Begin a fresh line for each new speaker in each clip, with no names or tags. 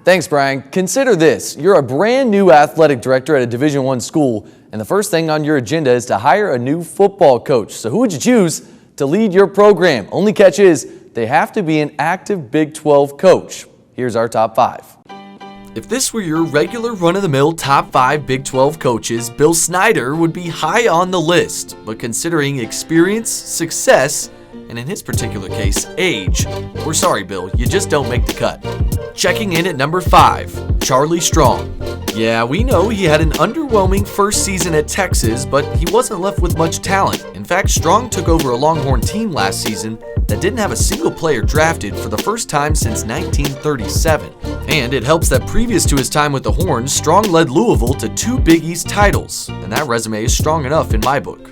Thanks, Brian. Consider this. You're a brand new athletic director at a Division I school, and the first thing on your agenda is to hire a new football coach. So who would you choose to lead your program? Only catch is they have to be an active Big 12 coach. Here's our top 5. If this were your regular run-of-the-mill top 5 Big 12 coaches, Bill Snyder would be high on the list. But considering experience, success, and in his particular case, age, we're sorry, Bill, you just don't make the cut. Checking in at number 5, Charlie Strong. Yeah, we know he had an underwhelming first season at Texas, but he wasn't left with much talent. In fact, Strong took over a Longhorn team last season that didn't have a single player drafted for the first time since 1937. And it helps that previous to his time with the Horns, Strong led Louisville to 2 Big East titles, and that resume is strong enough in my book.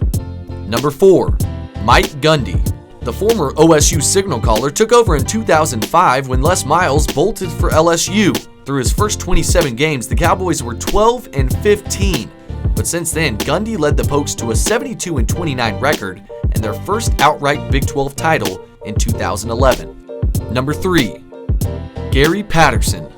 Number 4, Mike Gundy. The former OSU signal caller took over in 2005 when Les Miles bolted for LSU. Through his first 27 games, the Cowboys were 12-15. But since then, Gundy led the Pokes to a 72-29 record and their first outright Big 12 title in 2011. Number 3, Gary Patterson.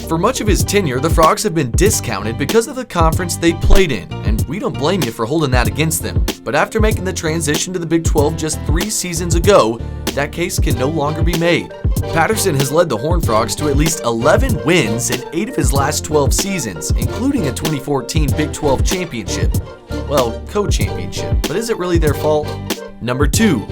For much of his tenure, the Frogs have been discounted because of the conference they played in, and we don't blame you for holding that against them. But after making the transition to the Big 12 just 3 seasons ago, that case can no longer be made. Patterson has led the Horned Frogs to at least 11 wins in 8 of his last 12 seasons, including a 2014 Big 12 championship. Well, co-championship, but is it really their fault? Number 2,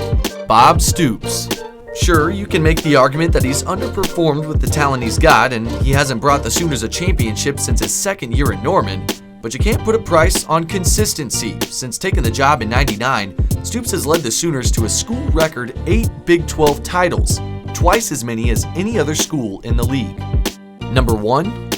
Bob Stoops. Sure, you can make the argument that he's underperformed with the talent he's got, and he hasn't brought the Sooners a championship since his second year at Norman, but you can't put a price on consistency. Since taking the job in '99, Stoops has led the Sooners to a school record 8 Big 12 titles, twice as many as any other school in the league. Number 1,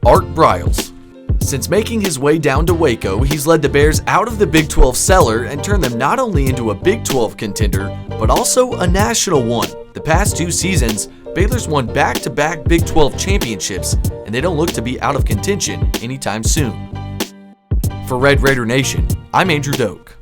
Art Briles. Since making his way down to Waco, he's led the Bears out of the Big 12 cellar and turned them not only into a Big 12 contender, but also a national one. The past 2 seasons, Baylor's won back-to-back Big 12 championships, and they don't look to be out of contention anytime soon. For Red Raider Nation, I'm Andrew DOAK.